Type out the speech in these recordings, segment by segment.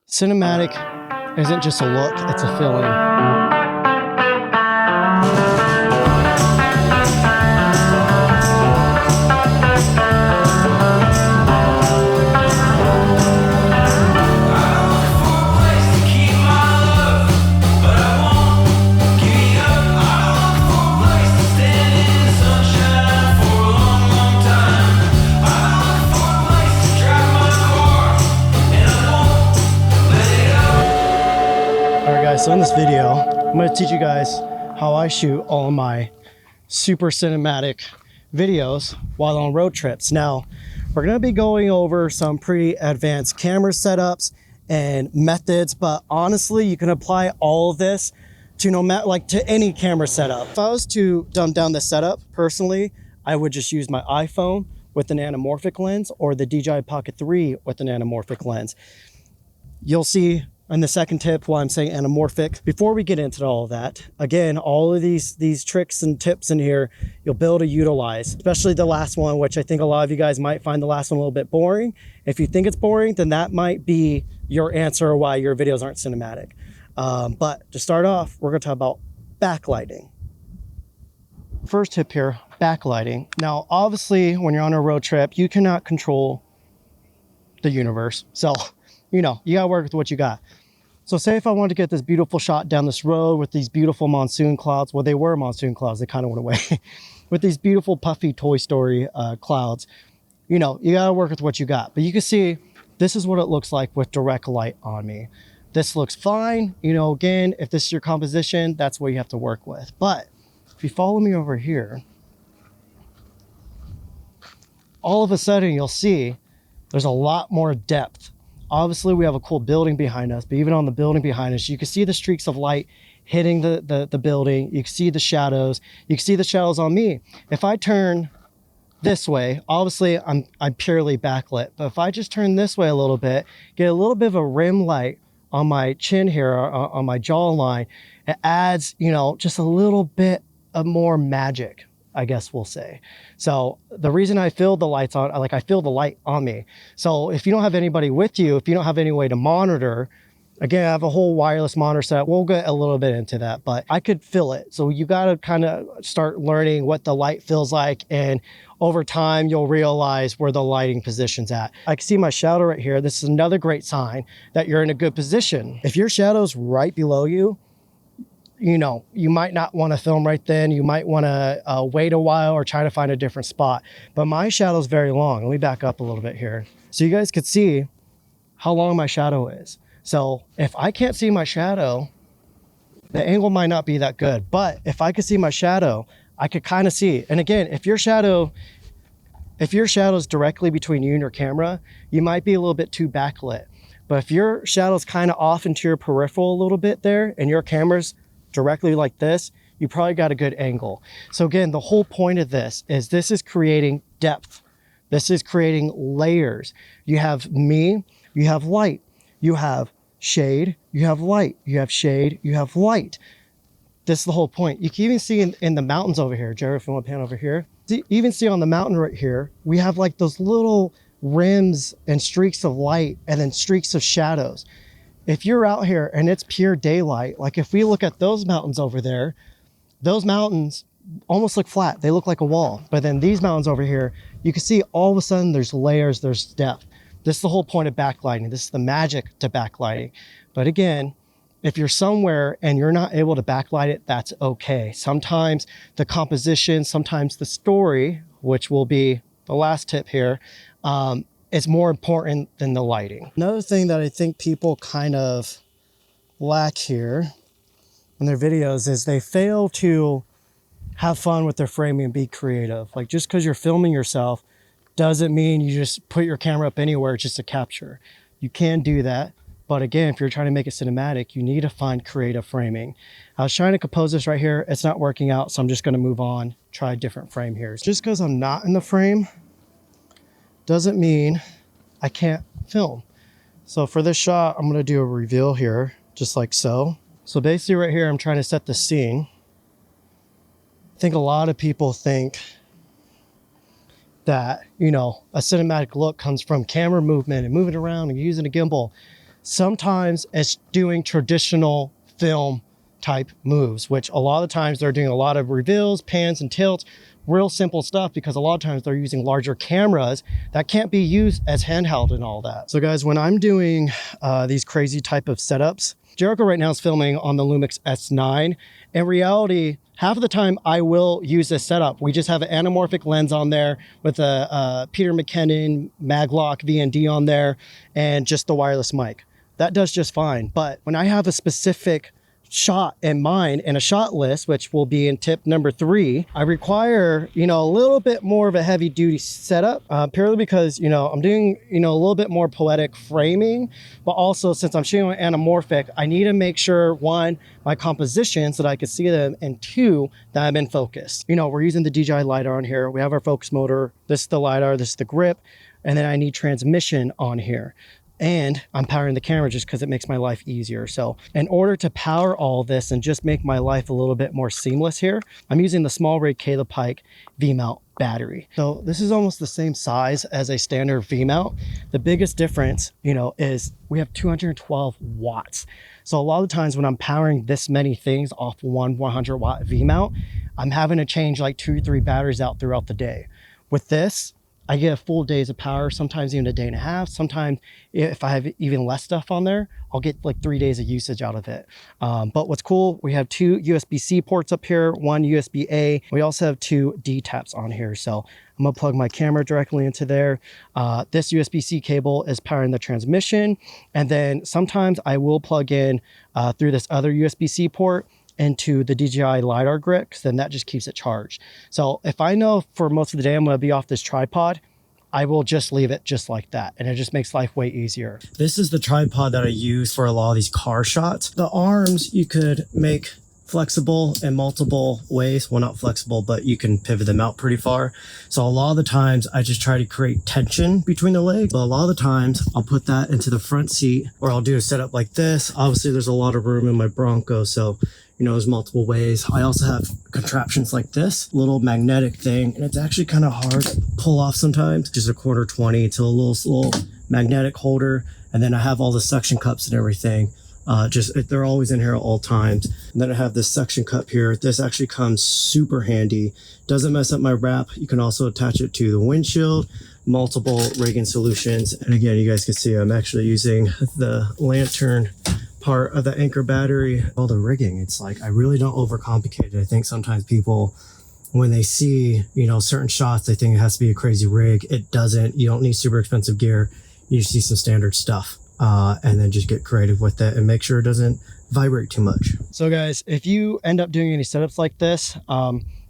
Cinematic isn't just a look, it's a feeling. So in this video, I'm going to teach you guys how I shoot all of my super cinematic videos while on road trips. Now, we're going to be going over some pretty advanced camera setups and methods, but honestly, you can apply all of this to to any camera setup. If I was to dumb down the setup, personally, I would just use my iPhone with an anamorphic lens or the DJI Pocket 3 with an anamorphic lens. You'll see and the second tip why I'm saying anamorphic. Before we get into all of that, again, all of these tricks and tips in here, you'll be able to utilize, especially the last one, which I think a lot of you guys might find the last one a little bit boring. If you think it's boring, then that might be your answer why your videos aren't cinematic. But to start off, we're gonna talk about backlighting. First tip here, backlighting. Now, obviously, when you're on a road trip, you cannot control the universe. So, you gotta work with what you got. So say if I wanted to get this beautiful shot down this road with these beautiful monsoon clouds, well, they were monsoon clouds, they kind of went away. With these beautiful puffy Toy Story clouds, you gotta work with what you got. But you can see, this is what it looks like with direct light on me. This looks fine. Again, if this is your composition, that's what you have to work with. But if you follow me over here, all of a sudden you'll see there's a lot more depth. Obviously, we have a cool building behind us, but even on the building behind us, you can see the streaks of light hitting the building. You can see the shadows. You can see the shadows on me. If I turn this way, obviously, I'm purely backlit. But if I just turn this way a little bit, get a little bit of a rim light on my chin here, on my jawline, it adds, just a little bit of more magic, I guess we'll say. So the reason I feel the lights on, I feel the light on me. So if you don't have anybody with you, if you don't have any way to monitor, again, I have a whole wireless monitor set. We'll get a little bit into that, but I could feel it. So you got to kind of start learning what the light feels like. And over time, you'll realize where the lighting position's at. I can see my shadow right here. This is another great sign that you're in a good position. If your shadow's right below you, you might not want to film right then. You might want to wait a while or try to find a different spot. But my shadow's very long. Let me back up a little bit here. So you guys could see how long my shadow is. So if I can't see my shadow, the angle might not be that good. But if I could see my shadow, I could kind of see. And again, if your shadow is directly between you and your camera, you might be a little bit too backlit. But if your shadow's kind of off into your peripheral a little bit there and your camera's directly like this, you probably got a good angle. So again, the whole point of this is creating depth. This is creating layers. You have me, you have light, you have shade, you have light, you have shade, you have light. This is the whole point. You can even see in the mountains over here, Jared, if you want to pan over here, even see on the mountain right here, we have like those little rims and streaks of light and then streaks of shadows. If you're out here and it's pure daylight, like if we look at those mountains over there, those mountains almost look flat. They look like a wall. But then these mountains over here, you can see all of a sudden there's layers, there's depth. This is the whole point of backlighting. This is the magic to backlighting. But again, if you're somewhere and you're not able to backlight it, that's okay. Sometimes the composition, sometimes the story, which will be the last tip here, is more important than the lighting. Another thing that I think people kind of lack here in their videos is they fail to have fun with their framing and be creative. Like just because you're filming yourself doesn't mean you just put your camera up anywhere just to capture. You can do that. But again, if you're trying to make it cinematic, you need to find creative framing. I was trying to compose this right here. It's not working out, so I'm just gonna move on, try a different frame here. Just because I'm not in the frame doesn't mean I can't film. So for this shot, I'm gonna do a reveal here, just like so. So basically right here, I'm trying to set the scene. I think a lot of people think that, a cinematic look comes from camera movement and moving around and using a gimbal. Sometimes it's doing traditional film type moves, which a lot of the times they're doing a lot of reveals, pans and tilts, real simple stuff, because a lot of times they're using larger cameras that can't be used as handheld and all that. So guys, when I'm doing these crazy type of setups, Jericho right now is filming on the Lumix S9. In reality, half of the time I will use this setup. We just have an anamorphic lens on there with a Peter McKinnon Maglock VND on there and just the wireless mic. That does just fine. But when I have a specific shot in mind and a shot list, which will be in tip number 3, I require, a little bit more of a heavy duty setup, purely because, I'm doing, a little bit more poetic framing, but also since I'm shooting anamorphic, I need to make sure, 1, my composition so that I can see them, and 2, that I'm in focus. We're using the DJI LiDAR on here. We have our focus motor. This is the LiDAR, this is the grip, and then I need transmission on here. And I'm powering the camera just because it makes my life easier. So in order to power all this and just make my life a little bit more seamless here, I'm using the small rig Caleb Pike V-mount battery. So this is almost the same size as a standard V-mount. The biggest difference, is we have 212 watts. So a lot of times when I'm powering this many things off one 100 watt V-mount, I'm having to change like 2 or 3 batteries out throughout the day. With this, I get a full days of power, sometimes even a day and a half. Sometimes if I have even less stuff on there, I'll get like 3 days of usage out of it. But what's cool, we have 2 USB-C ports up here, 1 USB-A. We also have 2 D taps on here. So I'm gonna plug my camera directly into there. This USB-C cable is powering the transmission. And then sometimes I will plug in through this other USB-C port into the DJI LiDAR grip, because then that just keeps it charged. So if I know for most of the day I'm going to be off this tripod, I will just leave it just like that, and it just makes life way easier. This is the tripod that I use for a lot of these car shots. The arms you could make flexible in multiple ways. Well, not flexible, but you can pivot them out pretty far. So a lot of the times I just try to create tension between the legs. But a lot of the times I'll put that into the front seat, or I'll do a setup like this. Obviously there's a lot of room in my Bronco, so there's multiple ways. I also have contraptions like this little magnetic thing, and it's actually kind of hard to pull off sometimes. Just a 1/4-20. It's a little magnetic holder, and then I have all the suction cups and everything. They're always in here at all times. And then I have this suction cup here. This actually comes super handy. Doesn't mess up my wrap. You can also attach it to the windshield, multiple rigging solutions. And again, you guys can see I'm actually using the lantern part of the anchor battery. All the rigging, it's like I really don't overcomplicate it. I think sometimes people, when they see certain shots, they think it has to be a crazy rig. It doesn't. You don't need super expensive gear. You just need some standard stuff, and then just get creative with it and make sure it doesn't vibrate too much. So guys, if you end up doing any setups like this,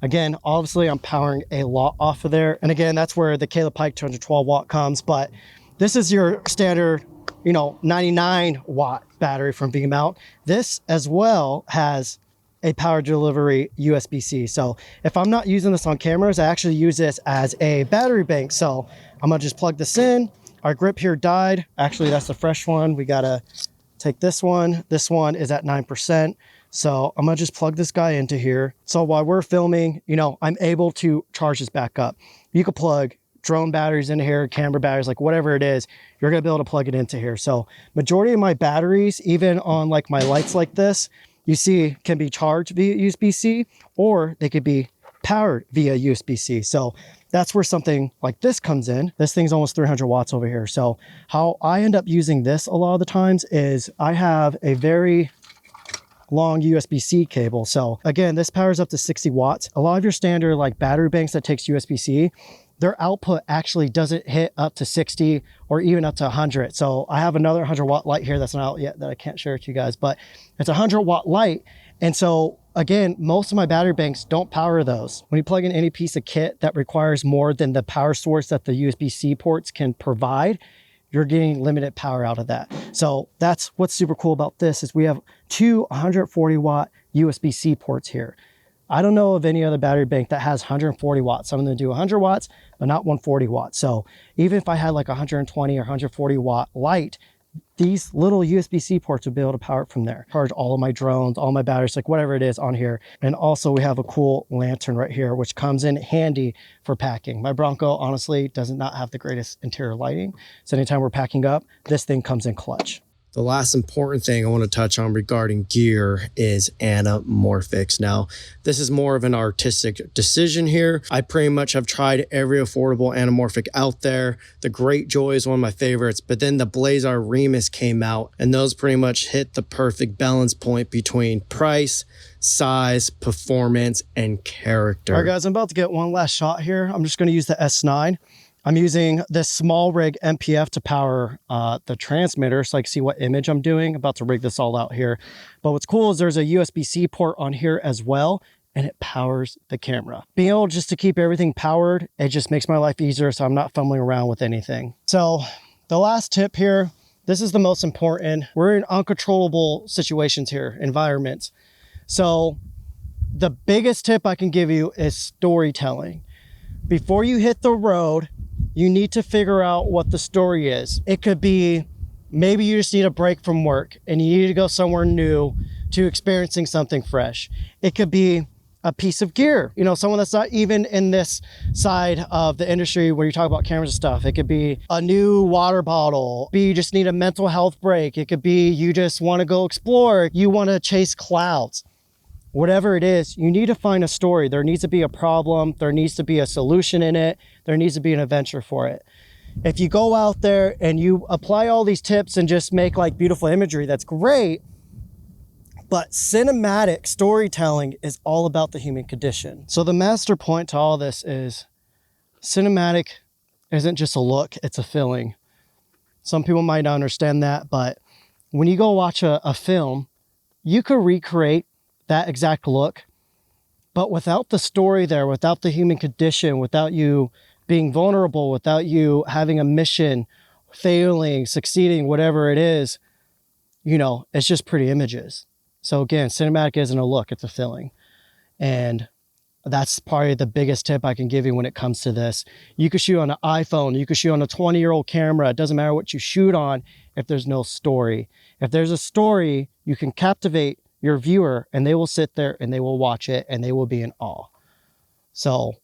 again, obviously I'm powering a lot off of there, and again, that's where the Caleb Pike 212 watt comes. But this is your standard 99 watt battery from V-mount. This as well has a power delivery USB-C. So if I'm not using this on cameras, I actually use this as a battery bank. So I'm gonna just plug this in. Our grip here died. Actually, that's the fresh one. We gotta take this one. This one is at 9%. So I'm gonna just plug this guy into here. So while we're filming, I'm able to charge this back up. You could plug drone batteries into here, camera batteries, like whatever it is, you're gonna be able to plug it into here. So majority of my batteries, even on like my lights like this, you see can be charged via USB-C, or they could be powered via USB-C. So that's where something like this comes in. This thing's almost 300 watts over here. So how I end up using this a lot of the times is I have a very long USB-C cable. So again, this powers up to 60 watts. A lot of your standard like battery banks that takes USB-C, their output actually doesn't hit up to 60 or even up to 100. So I have another 100 watt light here that's not out yet that I can't share with you guys, but it's a 100 watt light. And so again, most of my battery banks don't power those. When you plug in any piece of kit that requires more than the power source that the USB-C ports can provide, you're getting limited power out of that. So that's what's super cool about this is we have 2 140 watt USB-C ports here. I don't know of any other battery bank that has 140 watts. Some of them do 100 watts, but not 140 watts. So even if I had like 120 or 140 watt light, these little USB-C ports would be able to power it from there. Charge all of my drones, all my batteries, like whatever it is on here. And also we have a cool lantern right here, which comes in handy for packing. My Bronco honestly does not have the greatest interior lighting. So anytime we're packing up, this thing comes in clutch. The last important thing I want to touch on regarding gear is anamorphics. Now, this is more of an artistic decision here. I pretty much have tried every affordable anamorphic out there. The Greatjoy is one of my favorites, but then the Blazar Remus came out, and those pretty much hit the perfect balance point between price, size, performance, and character. All right, guys, I'm about to get one last shot here. I'm just going to use the S9. I'm using this small rig MPF to power the transmitter so I can see what image I'm doing. I'm about to rig this all out here. But what's cool is there's a USB-C port on here as well, and it powers the camera. Being able just to keep everything powered, it just makes my life easier so I'm not fumbling around with anything. So the last tip here, this is the most important. We're in uncontrollable situations here, environments. So the biggest tip I can give you is storytelling. Before you hit the road, you need to figure out what the story is. It could be, maybe you just need a break from work and you need to go somewhere new to experiencing something fresh. It could be a piece of gear, you know, someone that's not even in this side of the industry where you talk about cameras and stuff. It could be a new water bottle. You just need a mental health break. It could be you just want to go explore. You want to chase clouds. Whatever it is, you need to find a story. There needs to be a problem. There needs to be a solution in it. There needs to be an adventure for it. If you go out there and you apply all these tips and just make like beautiful imagery, that's great. But cinematic storytelling is all about the human condition. So the master point to all this is cinematic isn't just a look, it's a feeling. Some people might not understand that, but when you go watch a film, you could recreate that exact look, but without the story there, without the human condition, without you being vulnerable, without you having a mission, failing, succeeding, whatever it is, you know, it's just pretty images. So again, cinematic isn't a look, it's a feeling. And that's probably the biggest tip I can give you when it comes to this. You could shoot on an iPhone, you could shoot on a 20-year-old camera. It doesn't matter what you shoot on if there's no story. If there's a story, you can captivate your viewer and they will sit there and they will watch it and they will be in awe. So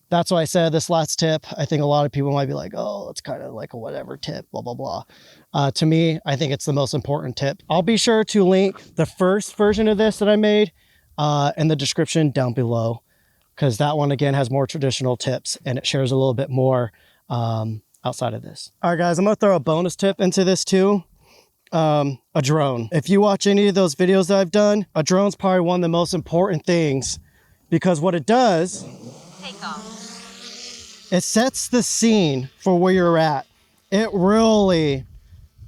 that's why I said this last tip. I think a lot of people might be like, oh, it's kind of like a whatever tip, blah, blah, blah. To me, I think it's the most important tip. I'll be sure to link the first version of this that I made in the description down below, because that one again has more traditional tips and it shares a little bit more outside of this. All right, guys, I'm gonna throw a bonus tip into this too. A drone. If you watch any of those videos that I've done, a drone's probably one of the most important things, because what it does, it sets the scene for where you're at. It really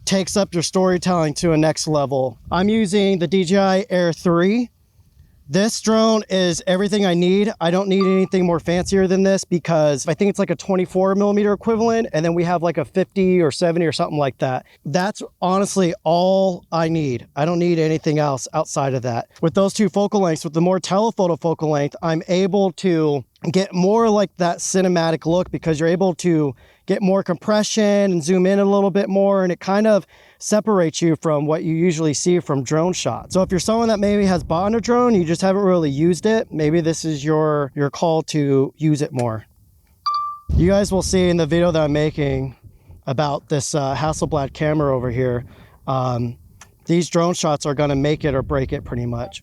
takes up your storytelling to a next level. I'm using the DJI Air 3. This drone is everything I need. I don't need anything more fancier than this, because I think it's like a 24mm equivalent, and then we have like a 50 or 70 or something like that. That's honestly all I need. I don't need anything else outside of that. With those two focal lengths, with the more telephoto focal length, I'm able to get more like that cinematic look, because you're able to get more compression and zoom in a little bit more, and it kind of separates you from what you usually see from drone shots. So if you're someone that maybe has bought a drone, you just haven't really used it, maybe this is your call to use it more. You guys will see in the video that I'm making about this Hasselblad camera over here, these drone shots are gonna make it or break it pretty much.